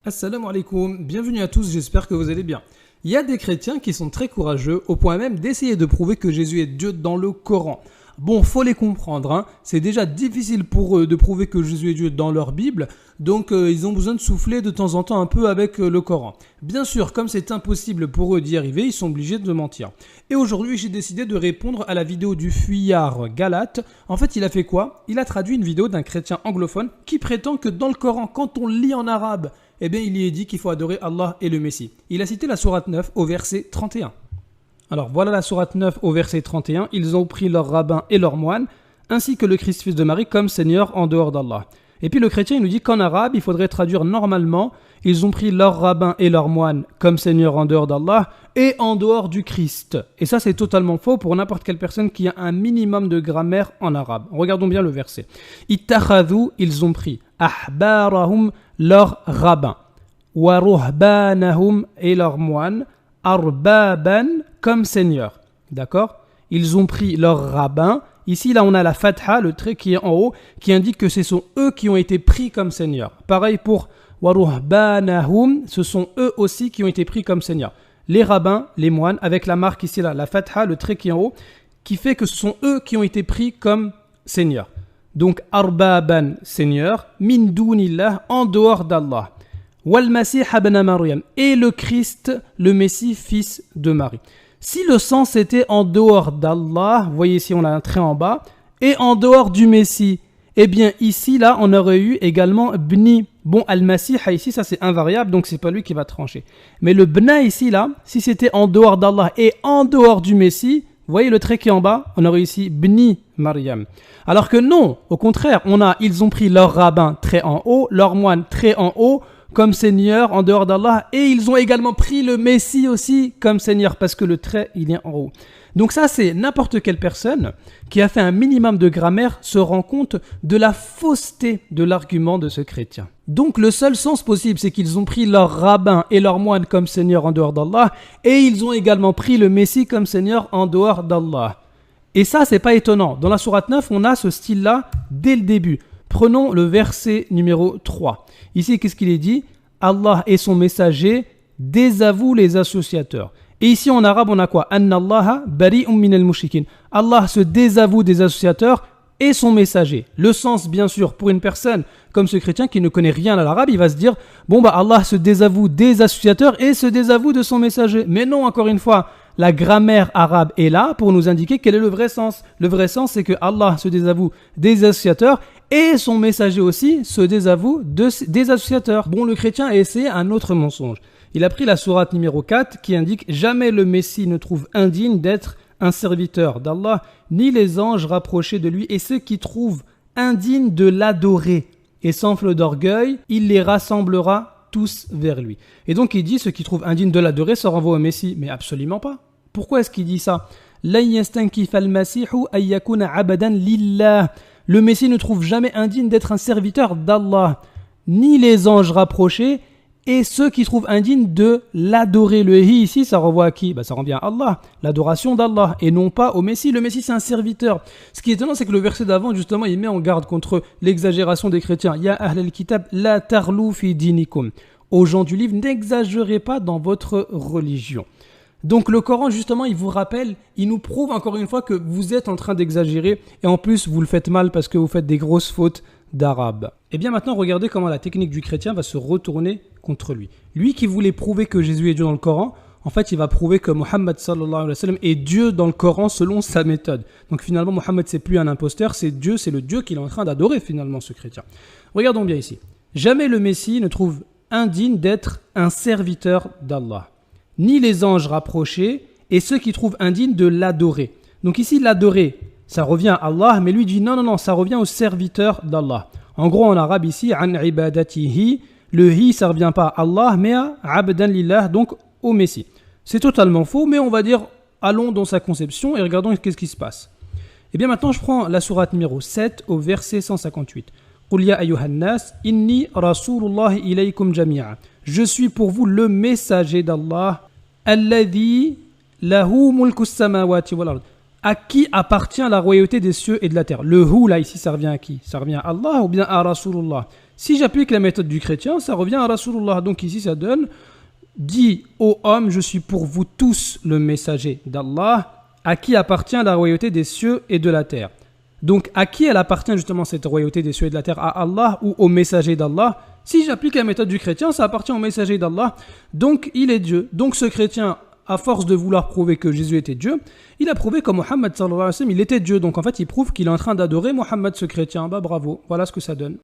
Assalamu alaikum, bienvenue à tous, j'espère que vous allez bien. Il y a des chrétiens qui sont très courageux au point même d'essayer de prouver que Jésus est Dieu dans le Coran. Bon, faut les comprendre, hein. C'est déjà difficile pour eux de prouver que Jésus est Dieu dans leur Bible, donc ils ont besoin de souffler de temps en temps un peu avec le Coran. Bien sûr, comme c'est impossible pour eux d'y arriver, ils sont obligés de mentir. Et aujourd'hui, j'ai décidé de répondre à la vidéo du fuyard Galate. En fait, il a fait quoi? Il a traduit une vidéo d'un chrétien anglophone qui prétend que dans le Coran, quand on lit en arabe, eh bien, il y est dit qu'il faut adorer Allah et le Messie. Il a cité la sourate 9 au verset 31. Alors voilà la sourate 9 au verset 31. Ils ont pris leurs rabbins et leurs moines, ainsi que le Christ fils de Marie comme Seigneur en dehors d'Allah. Et puis le chrétien il nous dit qu'en arabe, il faudrait traduire normalement, ils ont pris leurs rabbins et leurs moines comme Seigneur en dehors d'Allah et en dehors du Christ. Et ça c'est totalement faux pour n'importe quelle personne qui a un minimum de grammaire en arabe. Regardons bien le verset. Ittakhadhu, ils ont pris ahbarahum, leurs rabbins, wa ruhbanahum et leurs moines, arbaban comme Seigneur. D'accord? Ils ont pris leurs rabbins. Ici, là, on a la fatha, le trait qui est en haut, qui indique que ce sont eux qui ont été pris comme Seigneur. Pareil pour waruhbanahum, ce sont eux aussi qui ont été pris comme Seigneur. Les rabbins, les moines, avec la marque ici, là, la fatha, le trait qui est en haut, qui fait que ce sont eux qui ont été pris comme Seigneur. Donc, arbaban, Seigneur, min dunillah, en dehors d'Allah. Wal Masih ibn Maryam, et le Christ, le Messie, fils de Marie. Si le sens était en dehors d'Allah, vous voyez ici on a un trait en bas, et en dehors du Messie, eh bien ici là on aurait eu également bni. Bon, al-Masih ici ça c'est invariable donc c'est pas lui qui va trancher. Mais le bna ici là, si c'était en dehors d'Allah et en dehors du Messie, vous voyez le trait qui est en bas, on aurait ici bni Maryam. Alors que non, au contraire, ils ont pris leur rabbin trait en haut, leur moine trait en haut, comme Seigneur en dehors d'Allah, et ils ont également pris le Messie aussi comme Seigneur, parce que le trait, il est en haut. Donc ça, c'est n'importe quelle personne qui a fait un minimum de grammaire se rend compte de la fausseté de l'argument de ce chrétien. Donc le seul sens possible, c'est qu'ils ont pris leur rabbin et leur moine comme Seigneur en dehors d'Allah, et ils ont également pris le Messie comme Seigneur en dehors d'Allah. Et ça, c'est pas étonnant. Dans la sourate 9, on a ce style-là dès le début. Prenons le verset numéro 3. Ici, qu'est-ce qu'il est dit? Allah et son messager désavouent les associateurs. Et ici, en arabe, on a quoi? Anna Allaha bari'un minal mushrikin. Allah se désavoue des associateurs et son messager. Le sens, bien sûr, pour une personne comme ce chrétien qui ne connaît rien à l'arabe, il va se dire, bon, Allah se désavoue des associateurs et se désavoue de son messager. Mais non, encore une fois, la grammaire arabe est là pour nous indiquer quel est le vrai sens. Le vrai sens, c'est que Allah se désavoue des associateurs et son messager aussi se désavoue des associateurs. Bon, le chrétien a essayé un autre mensonge. Il a pris la sourate numéro 4 qui indique « Jamais le Messie ne trouve indigne d'être un serviteur d'Allah, ni les anges rapprochés de lui, et ceux qui trouvent indigne de l'adorer. Et s'enfle d'orgueil, il les rassemblera tous vers lui. » Et donc il dit « Ceux qui trouvent indigne de l'adorer se renvoient au Messie. » Mais absolument pas. Pourquoi est-ce qu'il dit ça? « La yastankif al-masihu ayyakuna abadan lillah » Le Messie ne trouve jamais indigne d'être un serviteur d'Allah, ni les anges rapprochés, et ceux qui trouvent indigne de l'adorer. Le hi ici, ça renvoie à qui? Ça revient à Allah, l'adoration d'Allah, et non pas au Messie. Le Messie, c'est un serviteur. Ce qui est étonnant, c'est que le verset d'avant, justement, il met en garde contre l'exagération des chrétiens. Ya ahl al-kitab, la tarlou fi dinikum. Aux gens du livre, n'exagérez pas dans votre religion. Donc le Coran, justement, il vous rappelle, il nous prouve encore une fois que vous êtes en train d'exagérer et en plus, vous le faites mal parce que vous faites des grosses fautes d'arabe. Et bien maintenant, regardez comment la technique du chrétien va se retourner contre lui. Lui qui voulait prouver que Jésus est Dieu dans le Coran, en fait, il va prouver que Mohammed sallallahu alayhi wa sallam est Dieu dans le Coran selon sa méthode. Donc finalement, Mohammed, c'est plus un imposteur, c'est Dieu, c'est le Dieu qu'il est en train d'adorer finalement, ce chrétien. Regardons bien ici. Jamais le Messie ne trouve indigne d'être un serviteur d'Allah, ni les anges rapprochés, et ceux qui trouvent indigne de l'adorer. Donc ici, l'adorer, ça revient à Allah, mais lui dit non, ça revient au serviteur d'Allah. En gros, en arabe ici, an ibadatihi, le hi, ça revient pas à Allah, mais à abdan lillah, donc au Messie. C'est totalement faux, mais on va dire, allons dans sa conception et regardons qu'est-ce qui se passe. Et bien maintenant, je prends la sourate numéro 7 au verset 158. Qul ya ayyuhan nas, inni rasulullahi ilaykum jami'a. Je suis pour vous le messager d'Allah, alladhi lahu mulku samawati wal ard. À qui appartient la royauté des cieux et de la terre? Le hu là ici, ça revient à qui? Ça revient à Allah ou bien à Rasulullah? Si j'applique la méthode du chrétien, ça revient à Rasulullah. Donc ici, ça donne « Dis ô hommes, je suis pour vous tous le messager d'Allah, à qui appartient la royauté des cieux et de la terre. » Donc, à qui elle appartient justement cette royauté des cieux et de la terre? À Allah ou au messager d'Allah? Si j'applique la méthode du chrétien, ça appartient au messager d'Allah. Donc, il est Dieu. Donc, ce chrétien, à force de vouloir prouver que Jésus était Dieu, il a prouvé que Mohammed sallallahu alayhi wa sallam, il était Dieu. Donc, en fait, il prouve qu'il est en train d'adorer Mohammed, ce chrétien. Bah, bravo. Voilà ce que ça donne.